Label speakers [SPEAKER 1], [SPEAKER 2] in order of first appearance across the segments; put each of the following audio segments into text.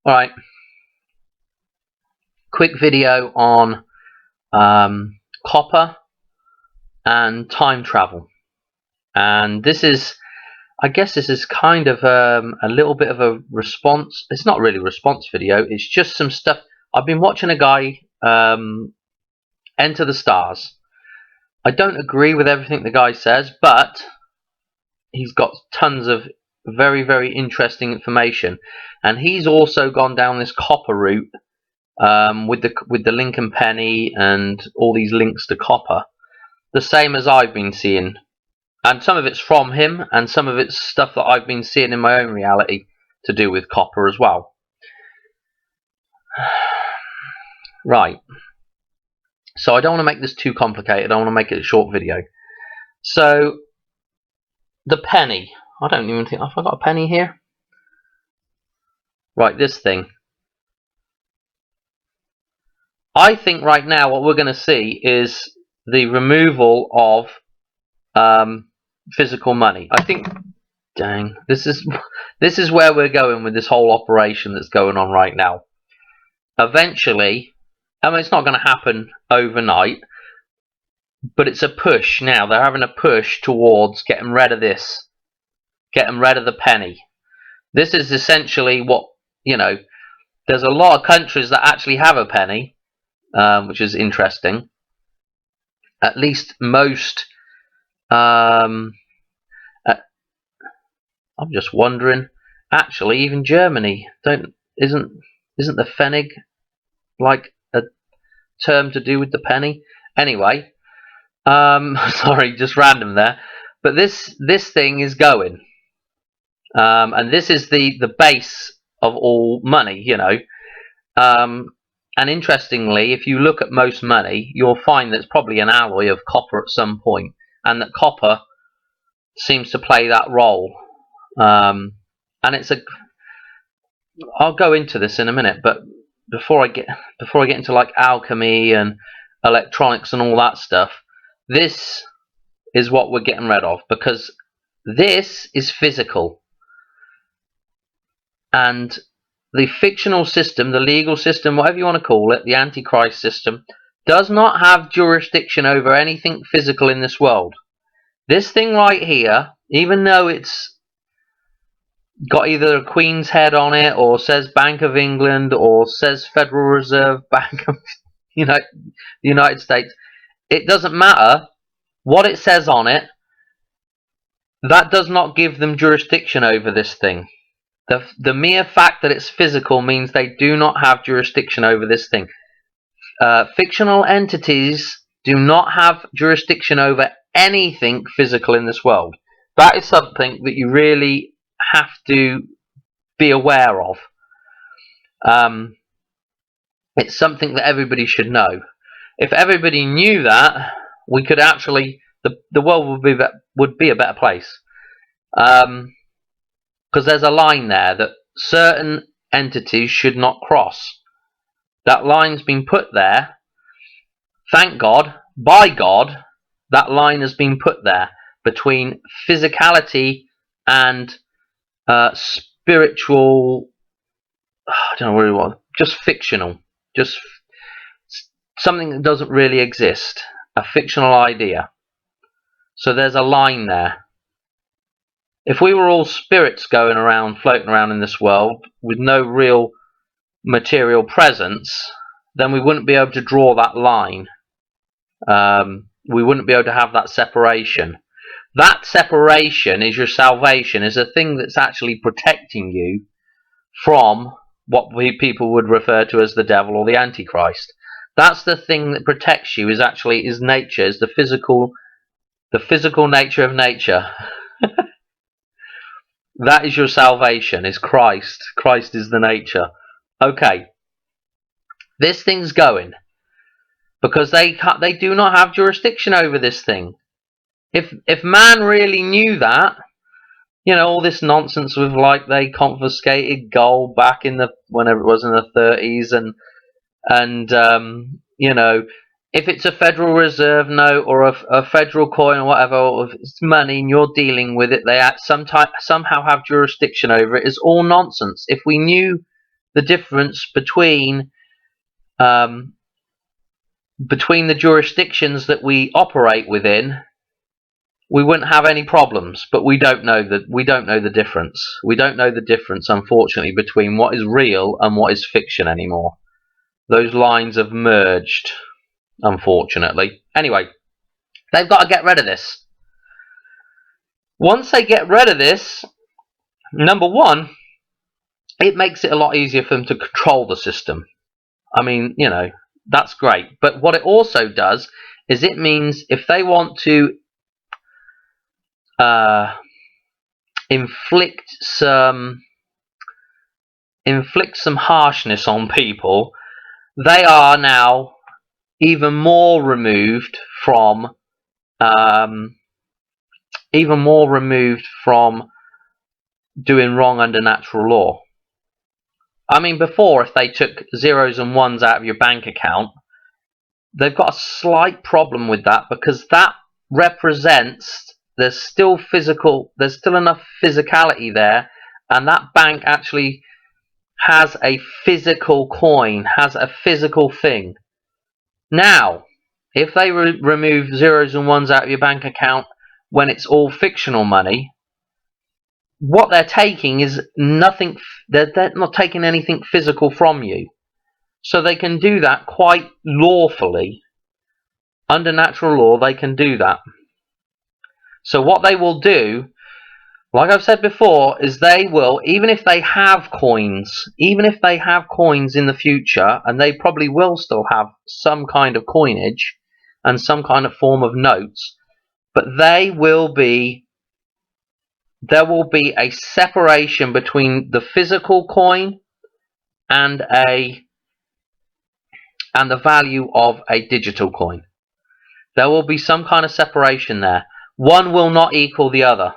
[SPEAKER 1] Alright, quick video on copper and time travel. And this is, I guess this is kind of a little bit of a response. It's not really a response video, it's just some stuff. I've been watching a guy enter the stars. I don't agree with everything the guy says, but he's got tons of very, very interesting information. And he's also gone down this copper route with the Lincoln penny and all these links to copper, the same as I've been seeing. And some of it's from him, and some of it's stuff that I've been seeing in my own reality to do with copper as well. Right. So I don't want to make this too complicated. I want to make it a short video. So the penny. I don't even think I've got a penny here. Right, this thing. I think right now what we're going to see is the removal of physical money. I think, dang, this is where we're going with this whole operation that's going on right now. Eventually, I mean, it's not going to happen overnight, but it's a push now. They're having a push towards getting rid of this, getting rid of the penny. This is essentially what, you know, there's a lot of countries that actually have a penny, which is interesting. At least most. I'm just wondering. Actually, even Germany isn't the Pfennig like a term to do with the penny? Anyway, sorry, just random there. But this thing is going, and this is the base of all money, you know. And interestingly, if you look at most money, you'll find that it's probably an alloy of copper at some point, and that copper seems to play that role. And it's a. I'll go into this in a minute, but before I get into like alchemy and electronics and all that stuff, this is what we're getting rid of, because this is physical, and the fictional system, the legal system, whatever you want to call it, the Antichrist system, does not have jurisdiction over anything physical in this world. This thing right here, even though it's got either a Queen's head on it, or says Bank of England, or says Federal Reserve Bank of the United States, it doesn't matter what it says on it. That does not give them jurisdiction over this thing. The mere fact that it's physical means they do not have jurisdiction over this thing. Fictional entities do not have jurisdiction over anything physical in this world. That is something that you really have to be aware of. It's something that everybody should know. If everybody knew that, we could actually, the world would be a better place. Because there's a line there that certain entities should not cross. That line's been put there. Thank God, by God, that line has been put there between physicality and spiritual. I don't know what it was. Just fictional. Just something that doesn't really exist. A fictional idea. So there's a line there. If we were all spirits going around, floating around in this world with no real material presence, then we wouldn't be able to draw that line. We wouldn't be able to have that separation. That separation is your salvation, is a thing that's actually protecting you from what people would refer to as the devil or the Antichrist. That's the thing that protects you, is nature, is the physical nature of nature. That is your salvation, is Christ. Christ is the nature. Okay. This thing's going. Because they do not have jurisdiction over this thing. If man really knew that, you know, all this nonsense with like they confiscated gold back in whenever it was in the 30s, and you know, if it's a Federal Reserve note or a federal coin or whatever, or if it's money and you're dealing with it, they somehow have jurisdiction over it, is all nonsense. If we knew the difference between the jurisdictions that we operate within, we wouldn't have any problems. But we don't know that. We don't know the difference. We don't know the difference, unfortunately, between what is real and what is fiction anymore. Those lines have merged, unfortunately. Anyway, they've got to get rid of this. Once they get rid of this, number one, it makes it a lot easier for them to control the system. I mean, you know, that's great. But what it also does is it means if they want to inflict some harshness on people, they are now even more removed from doing wrong under natural law. I mean, before, if they took zeros and ones out of your bank account, they've got a slight problem with that, because that represents there's still enough physicality there, and that bank actually has a physical coin, has a physical thing. Now, if they remove zeros and ones out of your bank account when it's all fictional money, what they're taking is nothing. They're not taking anything physical from you. So they can do that quite lawfully. Under natural law, they can do that. So what they will do, like I've said before, is they will, even if they have coins in the future, and they probably will still have some kind of coinage and some kind of form of notes, but there will be a separation between the physical coin and the value of a digital coin. There will be some kind of separation there. One will not equal the other.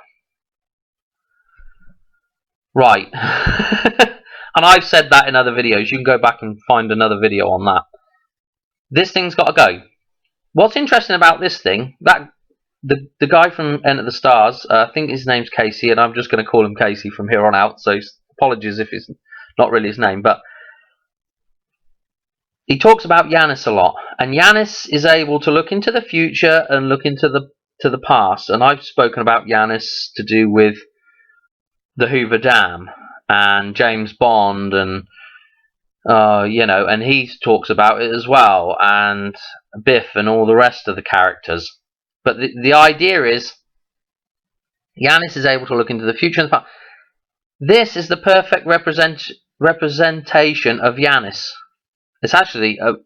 [SPEAKER 1] Right. And I've said that in other videos. You can go back and find another video on that. This thing's got to go. What's interesting about this thing, that the guy from Enter the Stars, I think his name's Casey, and I'm just going to call him Casey from here on out, so apologies if it's not really his name, but he talks about Yanis a lot, and Yanis is able to look into the future and look into the past, and I've spoken about Yanis to do with the Hoover Dam and James Bond, and you know, and he talks about it as well, and Biff and all the rest of the characters. But the idea is Yanis is able to look into the future and the past. This is the perfect representation of Yanis. It's actually, in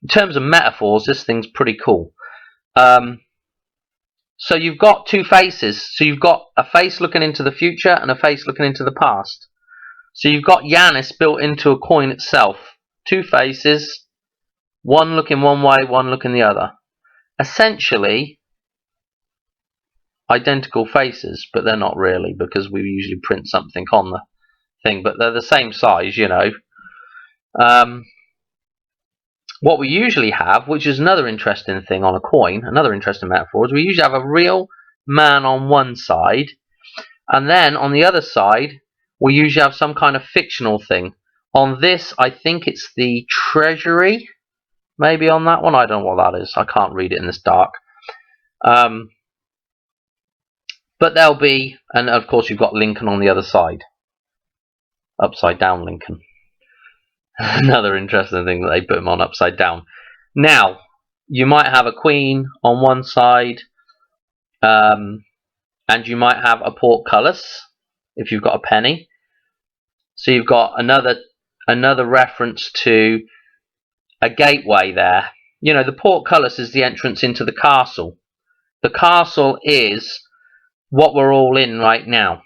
[SPEAKER 1] terms of metaphors, this thing's pretty cool. So you've got two faces. So you've got a face looking into the future and a face looking into the past. So you've got Yanis built into a coin itself. Two faces, one looking one way, one looking the other. Essentially identical faces, but they're not really, because we usually print something on the thing, but they're the same size, you know. What we usually have, which is another interesting thing on a coin, another interesting metaphor, is we usually have a real man on one side, and then on the other side we usually have some kind of fictional thing. On this, I think it's the Treasury, maybe on that one. I don't know what that is. I can't read it in this dark. But there'll be, and of course you've got Lincoln on the other side. Upside down Lincoln. Another interesting thing that they put him on upside down. Now, you might have a queen on one side, and you might have a portcullis if you've got a penny. So you've got another reference to a gateway there. You know, the portcullis is the entrance into the castle. The castle is what we're all in right now.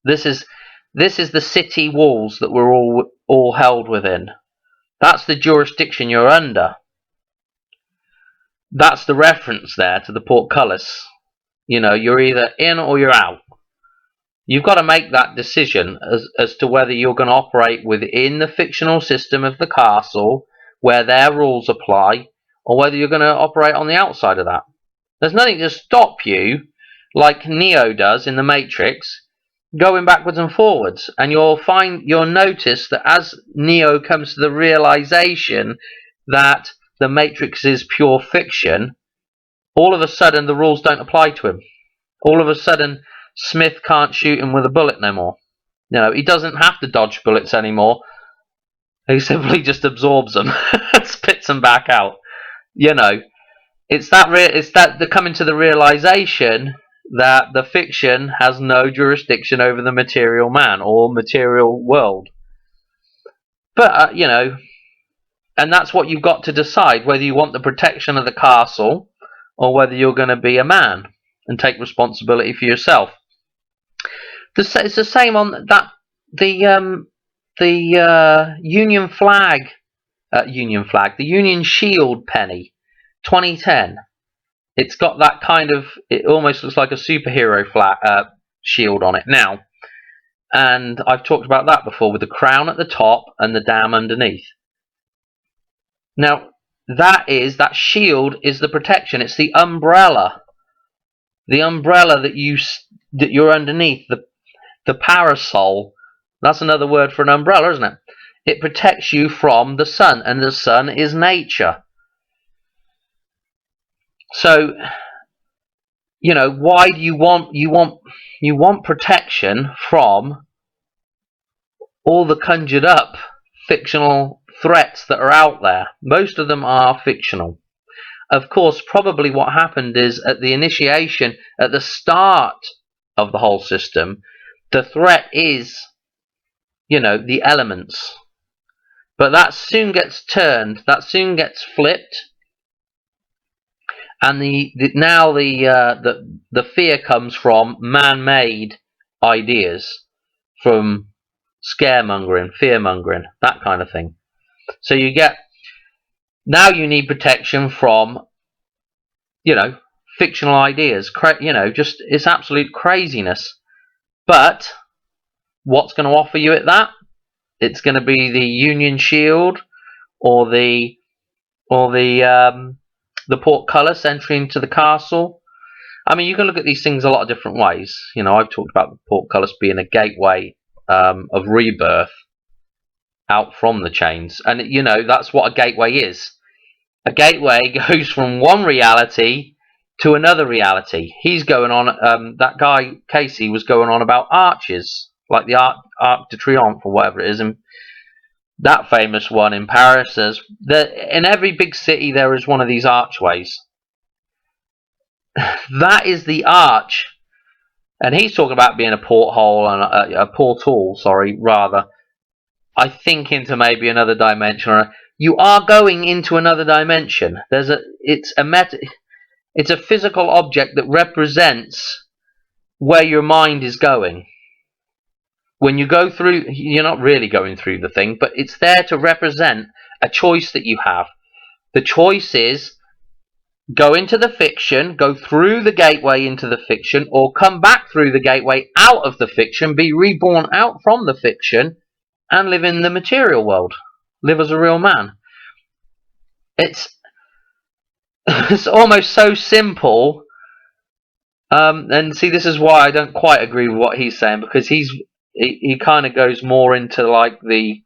[SPEAKER 1] This is the city walls that we're all held within. That's the jurisdiction you're under. That's the reference there to the portcullis. You know, you're either in or you're out. You've got to make that decision as to whether you're going to operate within the fictional system of the castle, where their rules apply, or whether you're going to operate on the outside of that. There's nothing to stop you, like Neo does in The Matrix. going backwards and forwards, and you'll notice that as Neo comes to the realization that the Matrix is pure fiction, all of a sudden the rules don't apply to him. All of a sudden Smith can't shoot him with a bullet no more. He doesn't have to dodge bullets anymore. He simply just absorbs them, spits them back out. It's that the coming to the realization that the fiction has no jurisdiction over the material man or material world. But and that's what you've got to decide, whether you want the protection of the castle or whether you're going to be a man and take responsibility for yourself. It's the same on that the Union flag, the Union Shield penny, 2010. It's got that kind of, it almost looks like a superhero flag shield on it now, and I've talked about that before with the crown at the top and the dam underneath. Now that shield is the protection. It's the umbrella that you're underneath, the parasol. That's another word for an umbrella, isn't it? It protects you from the sun, and the sun is nature. So, why do you want protection from all the conjured up fictional threats that are out there? Most of them are fictional. Of course, probably what happened is at the initiation, at the start of the whole system, the threat is, the elements. But that soon gets turned, that soon gets flipped, and now the fear comes from man-made ideas, from scaremongering, fear-mongering, that kind of thing. So now you need protection from, fictional ideas. Just it's absolute craziness. But what's going to offer you at that? It's going to be the Union Shield or the portcullis entry into the castle. I mean, you can look at these things a lot of different ways. I've talked about the portcullis being a gateway of rebirth out from the chains, and that's what a gateway is. A gateway goes from one reality to another reality. He's going on. That guy Casey was going on about arches, like the Arc de Triomphe or whatever it is, and that famous one in Paris. In every big city there is one of these archways. That is the arch, and he's talking about being a porthole and a portal. Rather, I think into maybe another dimension. You are going into another dimension. It's a physical object that represents where your mind is going. When you go through, you're not really going through the thing, but it's there to represent a choice that you have. The choice is go into the fiction, go through the gateway into the fiction, or come back through the gateway out of the fiction, be reborn out from the fiction, and live in the material world. Live as a real man. It's almost so simple. And see, this is why I don't quite agree with what he's saying, because he kind of goes more into like the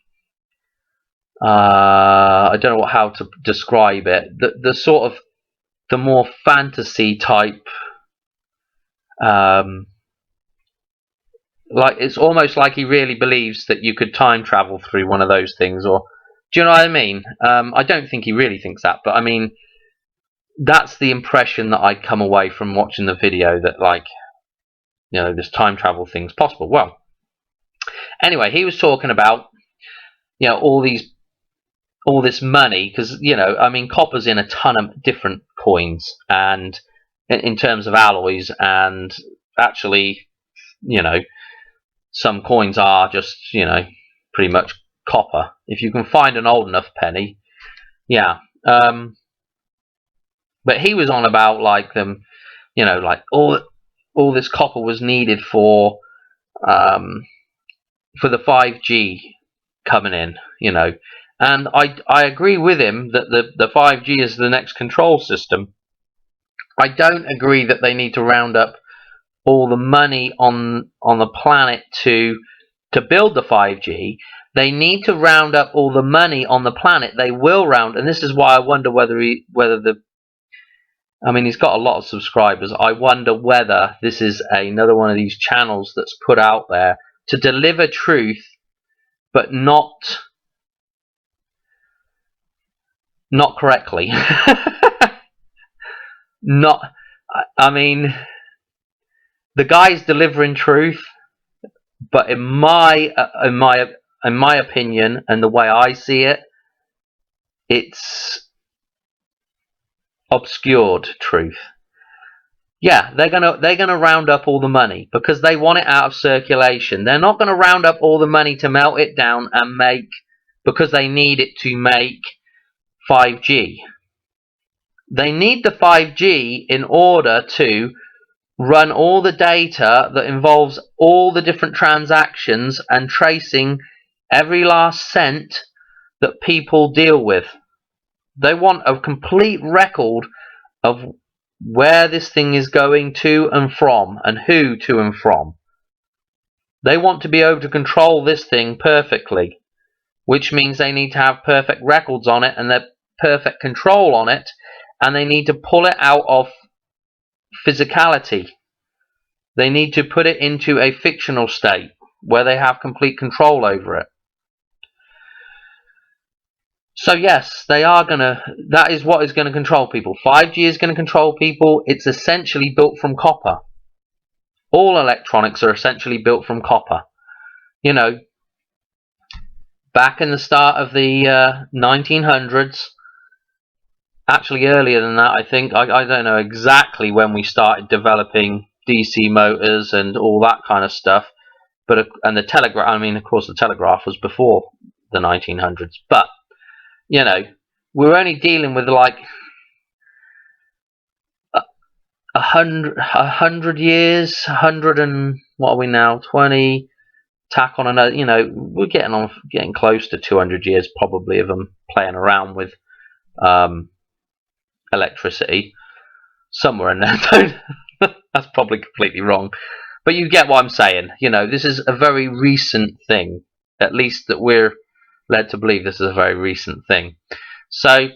[SPEAKER 1] I don't know how to describe it. The sort of the more fantasy type. Like it's almost like he really believes that you could time travel through one of those things, or do you know what I mean? I don't think he really thinks that, but I mean that's the impression that I come away from watching the video, that this time travel thing's possible. Well, anyway, he was talking about all this money, because I mean copper's in a ton of different coins, and in terms of alloys, and actually some coins are just pretty much copper if you can find an old enough penny. But he was on about like them, like all this copper was needed for the 5G coming in, and I agree with him that the 5G is the next control system. I don't agree that they need to round up all the money on the planet to build the 5G. They need to round up all the money on the planet. They will round, and this is why I wonder I mean, he's got a lot of subscribers. I wonder whether this is another one of these channels that's put out there to deliver truth, but not correctly. Not, I mean, the guy's delivering truth, but in my opinion and the way I see it, it's obscured truth. Yeah, they're gonna round up all the money because they want it out of circulation. They're not gonna round up all the money to melt it down and make, because they need it to make 5G. They need the 5G in order to run all the data that involves all the different transactions and tracing every last cent that people deal with. They want a complete record of where this thing is going to and from, and who to and from. They want to be able to control this thing perfectly, which means they need to have perfect records on it and their perfect control on it, and they need to pull it out of physicality. They need to put it into a fictional state where they have complete control over it. So yes, that is what is going to control people. 5G is going to control people. It's essentially built from copper. All electronics are essentially built from copper. You know, back in the start of the 1900s, actually earlier than that, I think, I don't know exactly when we started developing DC motors and all that kind of stuff, and the telegraph, I mean, of course the telegraph was before the 1900s, but you know, we're only dealing with like 100 years, 100 and what are we now? 20. Tack on another. You know, we're getting close to 200 years probably of them playing around with electricity somewhere in there. That's probably completely wrong, but you get what I'm saying. You know, this is a very recent thing, at least that we're led to believe this is a very recent thing. So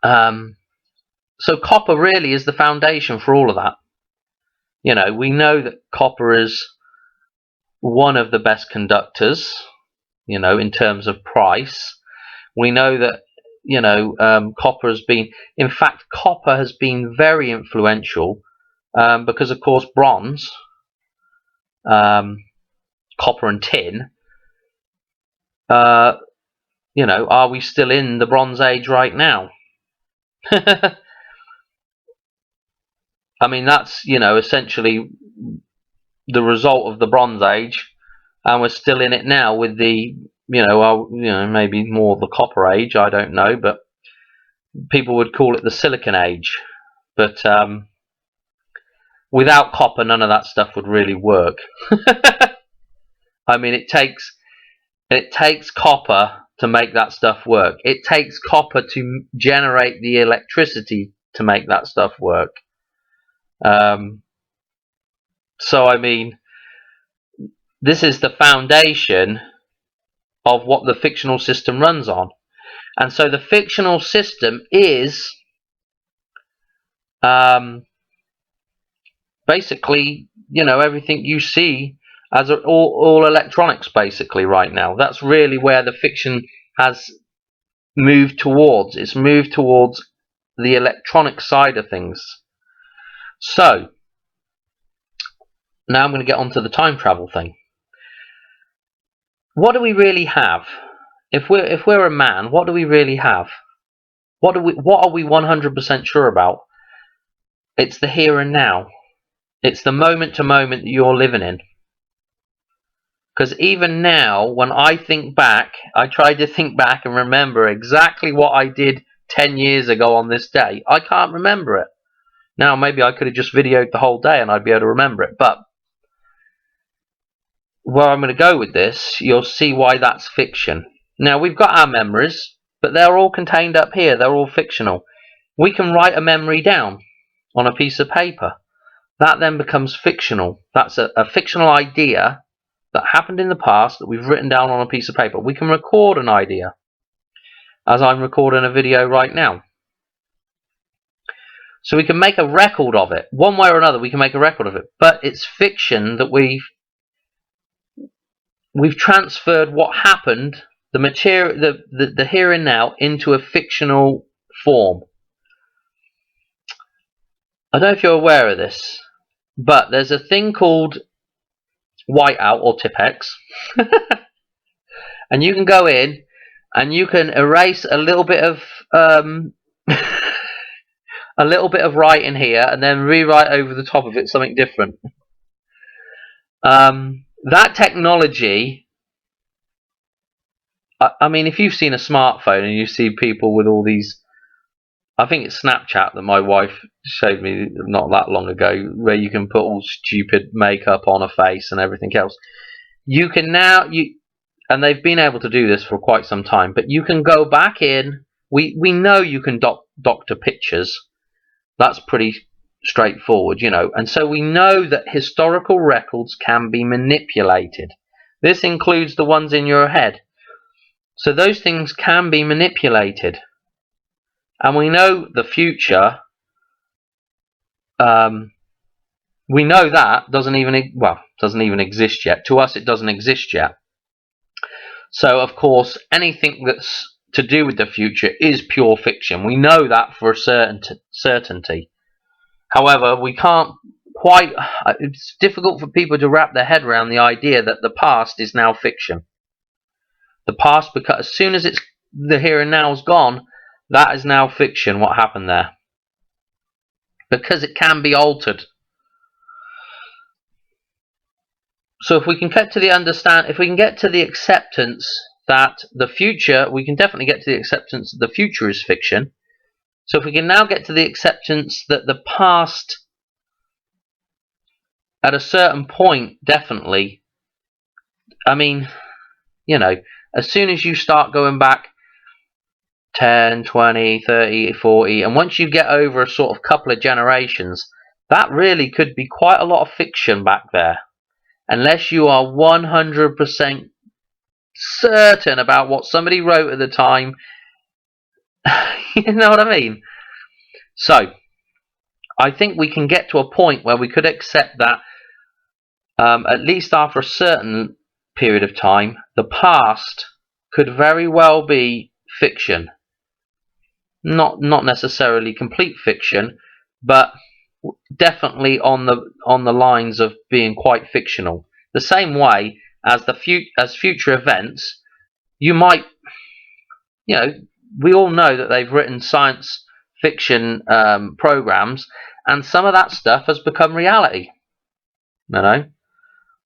[SPEAKER 1] copper really is the foundation for all of that. You know, we know that copper is one of the best conductors, you know, in terms of price. We know that, you know, copper has been very influential because, of course, bronze, copper and tin, you know, are we still in the Bronze Age right now? I mean, that's, you know, essentially the result of the Bronze Age, and we're still in it now with the, maybe more the Copper Age, I don't know, but people would call it the Silicon Age. But without copper, none of that stuff would really work. I mean, it takes copper to make that stuff work. It takes copper to generate the electricity to make that stuff work. So, I mean, this is the foundation of what the fictional system runs on. And so the fictional system is basically, you know, everything you see as all electronics basically right now. That's really where the fiction has moved towards. It's moved towards the electronic side of things. So now I'm going to get onto the time travel thing. What do we really have? If we're a man, what do we really have? What are we 100% sure about? It's the here and now. It's the moment to moment that you're living in. Because even now, when I think back, I try to think back and remember exactly what I did 10 years ago on this day. I can't remember it. Now, maybe I could have just videoed the whole day and I'd be able to remember it. But where I'm going to go with this, you'll see why that's fiction. Now, we've got our memories, but they're all contained up here. They're all fictional. We can write a memory down on a piece of paper. that then becomes fictional. That's a fictional idea that happened in the past that we've written down on a piece of paper. We can record an idea, as I'm recording a video right now. So we can make a record of it. One way or another, we can make a record of it. But it's fiction that we've transferred what happened, the material, the here and now, into a fictional form. I don't know if you're aware of this, but there's a thing called whiteout or Tipp-Ex, and you can go in and you can erase a little bit of a little bit of writing here and then rewrite over the top of it something different. That technology, I mean, if you've seen a smartphone and you see people with all these, I think it's Snapchat that my wife showed me not that long ago, where you can put all stupid makeup on a face and everything else. You can now, and they've been able to do this for quite some time, but you can go back in. We know you can doctor pictures. That's pretty straightforward, you know. And so we know that historical records can be manipulated. This includes the ones in your head. So those things can be manipulated. And we know the future, we know that doesn't even exist yet. To us, it doesn't exist yet. So, of course, anything that's to do with the future is pure fiction. We know that for a certainty. However, we can't quite, it's difficult for people to wrap their head around the idea that the past is now fiction. The past, because as soon as it's the here and now is gone, that is now fiction, what happened there. Because it can be altered. So if we can get to the acceptance that the future, we can definitely get to the acceptance that the future is fiction. So if we can now get to the acceptance that the past, at a certain point, definitely, I mean, you know, as soon as you start going back 10, 20, 30, 40, and once you get over a sort of couple of generations, that really could be quite a lot of fiction back there. Unless you are 100% certain about what somebody wrote at the time. You know what I mean? So, I think we can get to a point where we could accept that, at least after a certain period of time, the past could very well be fiction. Not necessarily complete fiction, but definitely on the lines of being quite fictional. The same way as future events, you might, you know, we all know that they've written science fiction programs, and some of that stuff has become reality. You know,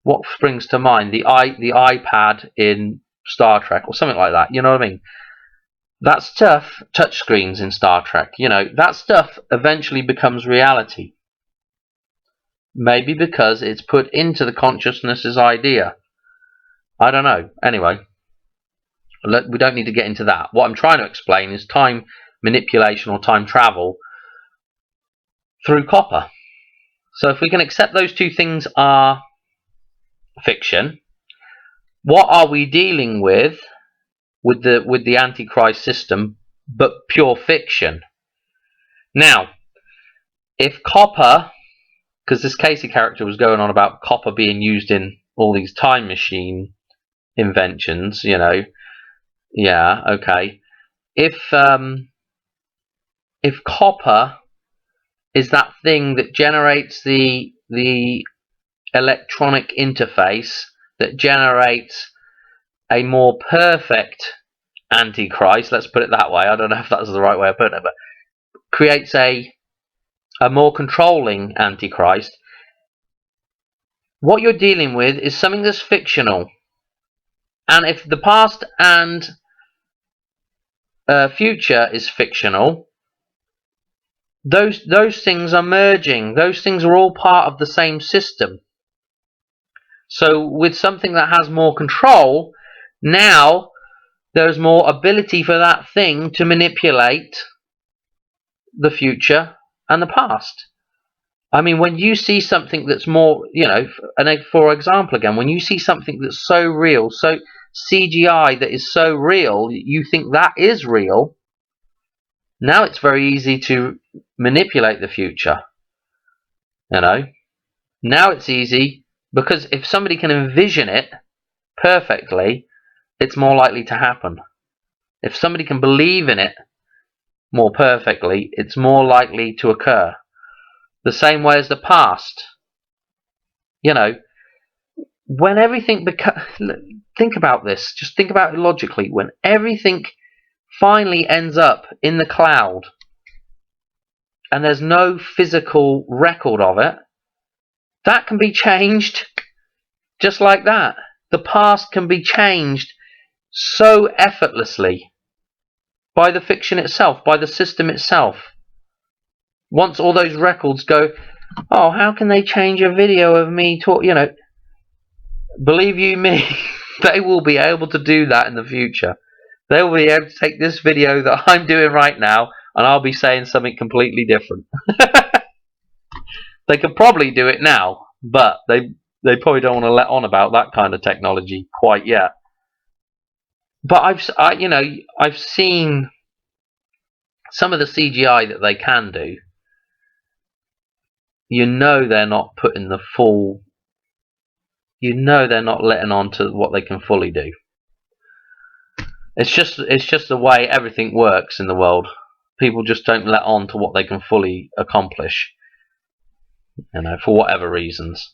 [SPEAKER 1] what springs to mind? The iPad in Star Trek, or something like that. You know what I mean? That stuff, touchscreens in Star Trek, you know, that stuff eventually becomes reality. Maybe because it's put into the consciousness's idea. I don't know. Anyway, we don't need to get into that. What I'm trying to explain is time manipulation or time travel through copper. So if we can accept those two things are fiction, what are we dealing with the Antichrist system but pure fiction? Now, if copper, because this Casey character was going on about copper being used in all these time machine inventions, you know, yeah, okay. If copper is that thing that generates the electronic interface that generates a more perfect Antichrist, let's put it that way. I don't know if that's the right way of putting it, but creates a more controlling Antichrist. What you're dealing with is something that's fictional. And if the past and future is fictional, those things are merging. Those things are all part of the same system. So with something that has more control, now there's more ability for that thing to manipulate the future and the past. I mean, when you see something that's more, and for example, again, when you see something that's so real, so CGI that is so real, you think that is real. Now it's very easy to manipulate the future. Now it's easy because if somebody can envision it perfectly, it's more likely to happen. If somebody can believe in it more perfectly, it's more likely to occur. The same way as the past. When everything think about this, just think about it logically. When everything finally ends up in the cloud and there's no physical record of it, that can be changed just like that. The past can be changed so effortlessly by the fiction itself, by the system itself. Once all those records go, oh, how can they change a video of me talk? Believe you me, they will be able to do that in the future. They will be able to take this video that I'm doing right now, and I'll be saying something completely different. They could probably do it now, but they probably don't want to let on about that kind of technology quite yet. But I've seen some of the CGI that they can do. They're not putting the full. They're not letting on to what they can fully do. It's just the way everything works in the world. People just don't let on to what they can fully accomplish, for whatever reasons.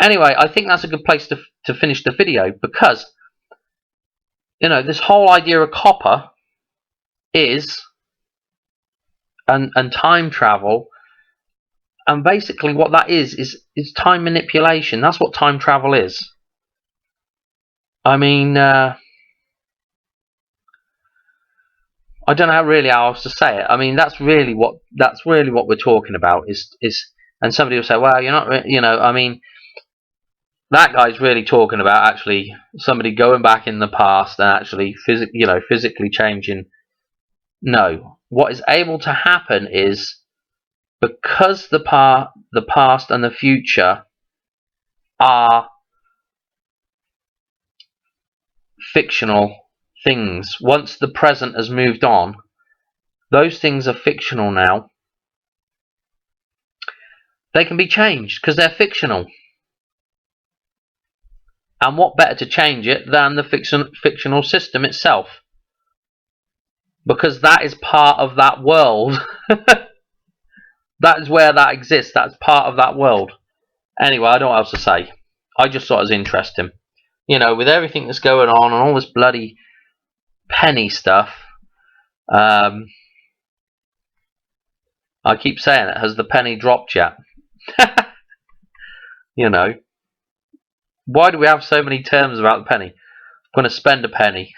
[SPEAKER 1] Anyway, I think that's a good place to finish the video, because this whole idea of copper is and time travel, and basically what that is time manipulation. That's what time travel is. I mean, I don't know really how else to say it. I mean, that's really what we're talking about. And somebody will say, well, you're not, I mean, that guy's really talking about actually somebody going back in the past and actually physically changing. No, what is able to happen is, because the past and the future are fictional things. Once the present has moved on, those things are fictional now. They can be changed because they're fictional. And what better to change it than the fictional system itself? Because that is part of that world. That is where that exists. That's part of that world. Anyway, I don't know what else to say. I just thought it was interesting. With everything that's going on and all this bloody penny stuff. I keep saying it. Has the penny dropped yet? Why do we have so many terms about the penny? I'm going to spend a penny.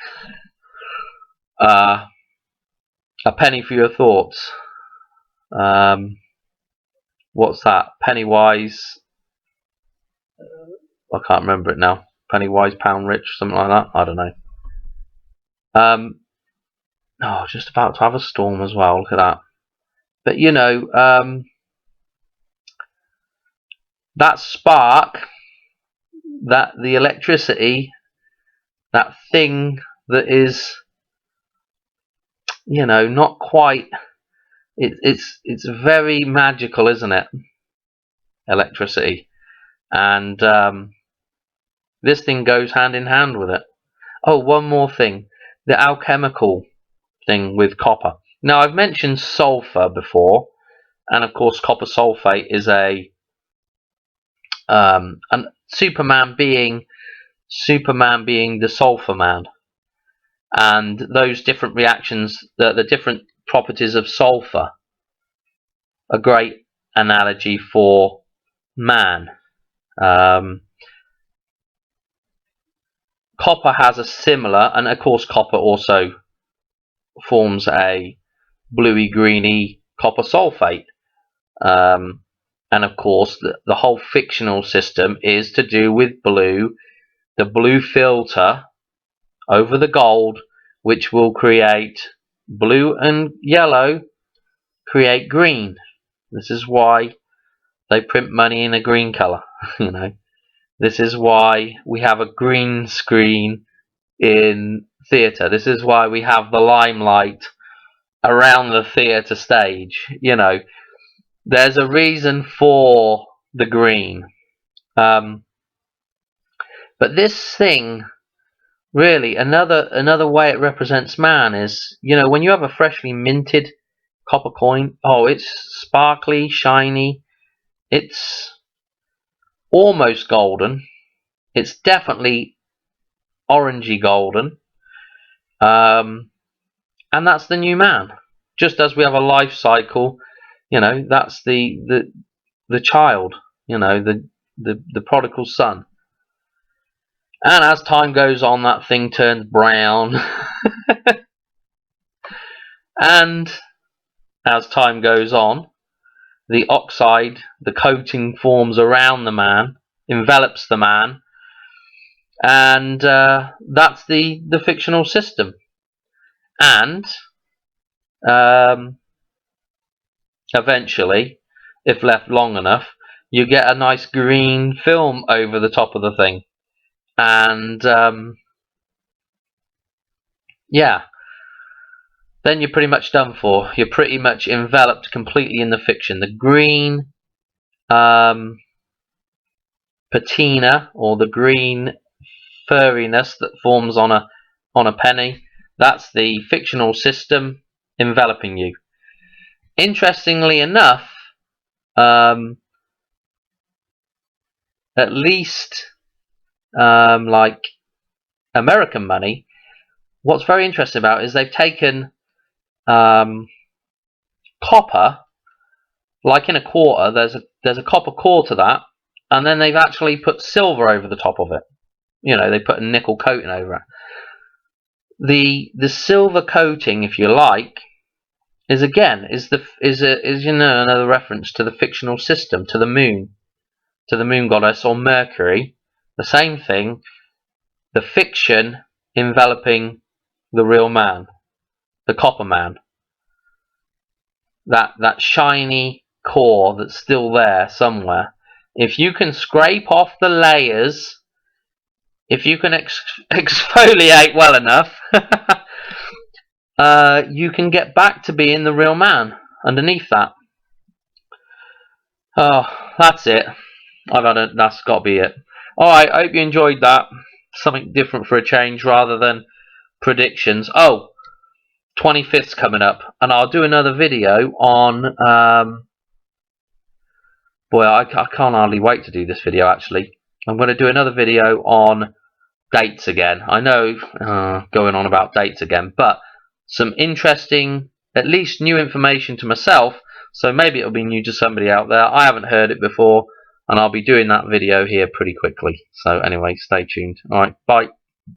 [SPEAKER 1] A penny for your thoughts. What's that? Pennywise. I can't remember it now. Pennywise, pound rich, something like that. I don't know. Just about to have a storm as well. Look at that. But that spark, that the electricity, that thing that is, not quite. It's very magical, isn't it? Electricity, and this thing goes hand in hand with it. Oh, one more thing: the alchemical thing with copper. Now, I've mentioned sulfur before, and of course, copper sulfate is and Superman being the sulfur man, and those different reactions, the different properties of sulfur, a great analogy for man. Copper has a similar, and of course copper also forms a bluey greeny copper sulfate, and of course the whole fictional system is to do with blue, the blue filter over the gold, which will create blue and yellow, create green. This is why they print money in a green color. You know, this is why we have a green screen in theatre. This is why we have the limelight around the theatre stage. You know, there's a reason for the green. But this thing, really, another way it represents man is, you know, when you have a freshly minted copper coin, oh, it's sparkly, shiny, it's almost golden, it's definitely orangey golden, and that's the new man. Just as we have a life cycle, you know, that's the child, you know, the prodigal son. And as time goes on, that thing turns brown. And as time goes on, the oxide, the coating forms around the man, envelops the man, and that's the fictional system. And eventually, if left long enough, you get a nice green film over the top of the thing. And yeah, then you're pretty much done for. You're pretty much enveloped completely in the fiction. The green patina, or the green furriness that forms on a penny, that's the fictional system enveloping you. Interestingly enough, at least like American money, what's very interesting about it is they've taken copper, like in a quarter, there's a copper core to that, and then they've actually put silver over the top of it. You know, they put a nickel coating over it. The silver coating, if you like, is again is you know, another reference to the fictional system, to the moon goddess, or Mercury. The same thing, the fiction enveloping the real man, the copper man. That shiny core that's still there somewhere. If you can scrape off the layers, if you can exfoliate well enough, you can get back to being the real man underneath that. Oh, that's it. That's got to be it. Alright, I hope you enjoyed that. Something different for a change rather than predictions. Oh, 25th's coming up, and I'll do another video on boy, I can't hardly wait to do this video. Actually, I'm going to do another video on dates again. I know, going on about dates again, but some interesting, at least new information to myself, so maybe it'll be new to somebody out there. I haven't heard it before, and I'll be doing that video here pretty quickly. So anyway, stay tuned. Alright, bye.